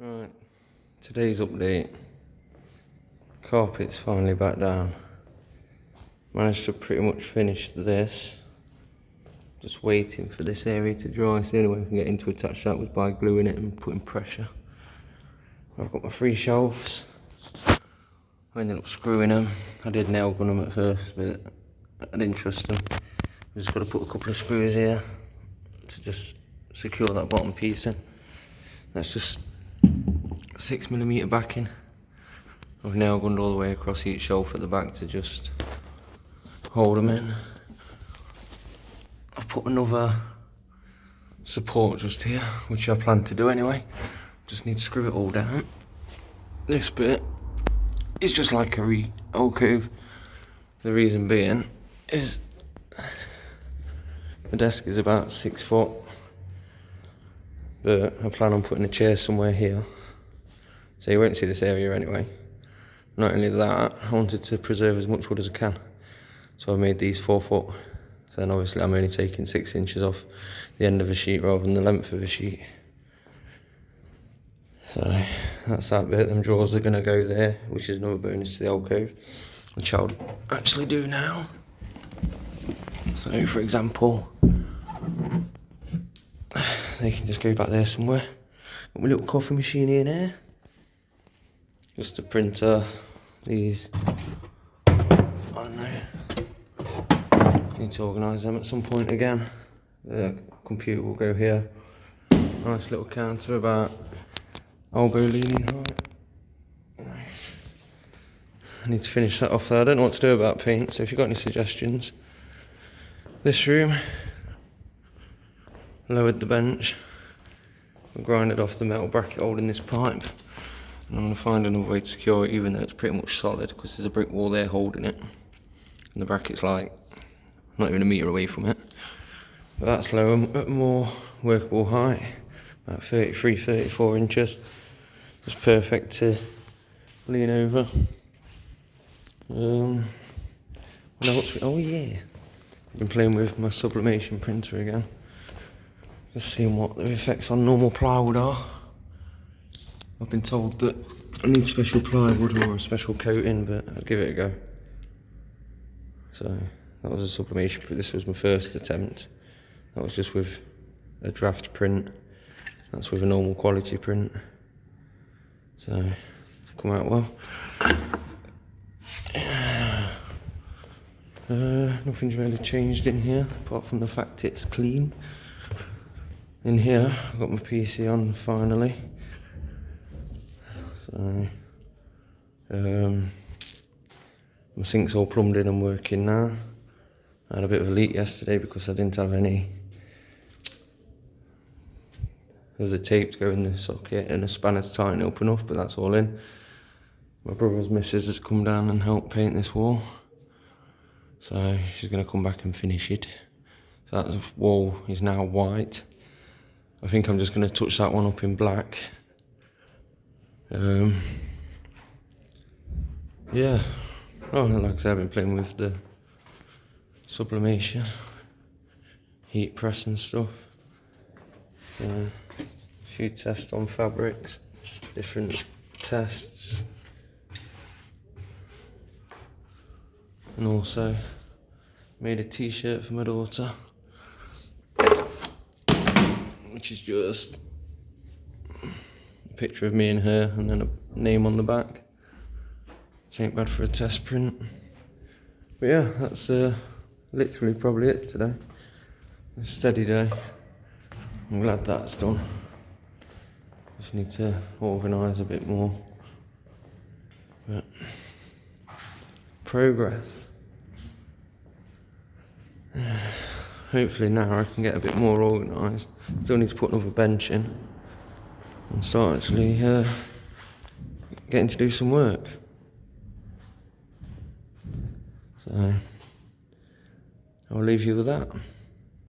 Right, today's update. Carpet's finally back down. Managed to pretty much finish this. Just waiting for this area to dry. So the only way I can get into attach that was by gluing it and putting pressure. I've got my 3 shelves. I ended up screwing them. I did nail gun them at first, but I didn't trust them. I just got to put a couple of screws here to just secure that bottom piece in. That's just 6mm backing. I've nail gunned all the way across each shelf at the back to just hold them in. I've put another support just here, which I plan to do anyway. Just need to screw it all down. This bit is just like a alcove. The reason being is the desk is about 6 foot, but I plan on putting a chair somewhere here, so you won't see this area anyway. Not only that, I wanted to preserve as much wood as I can, so I made these 4 foot. So then obviously I'm only taking 6 inches off the end of a sheet rather than the length of a sheet. So that's that bit. Them drawers are going to go there, which is another bonus to the alcove, which I'll actually do now. So for example, they can just go back there somewhere. Got my little coffee machine in here. Just a printer. These, I don't know. Need to organise them at some point again. The computer will go here. Nice little counter about elbow leaning height. I need to finish that off there. I don't know what to do about paint, so if you've got any suggestions. This room, lowered the bench, I grinded off the metal bracket holding this pipe, and I'm going to find another way to secure it, even though it's pretty much solid, because there's a brick wall there holding it, and the bracket's like not even a metre away from it. But that's lower, at more workable height, about 33-34 inches. It's perfect to lean over. What else? Oh yeah, I've been playing with my sublimation printer again. Just seeing what the effects on normal plywood are. I've been told that I need special plywood or a special coating, but I'll give it a go. So that was a sublimation, but this was my first attempt. That was just with a draft print. That's with a normal quality print. So it's come out well. Nothing's really changed in here, apart from the fact it's clean. In here, I've got my PC on finally. So, my sink's all plumbed in and working now. I had a bit of a leak yesterday because I didn't have any of the tape to go in the socket and a spanner to tighten it up enough, but that's all in. My brother's missus has come down and helped paint this wall, so she's going to come back and finish it. So that wall is now white. I think I'm just going to touch that one up in black. Yeah, oh, like I said, I've been playing with the sublimation, heat press and stuff. So, a few tests on fabrics, different tests. And also made a t-shirt for my daughter, which is just a picture of me and her and then a name on the back. Which ain't bad for a test print. But yeah, that's literally probably it today. A steady day. I'm glad that's done. Just need to organise a bit more. But progress. Hopefully now I can get a bit more organised. Still need to put another bench in and start actually getting to do some work. So I'll leave you with that.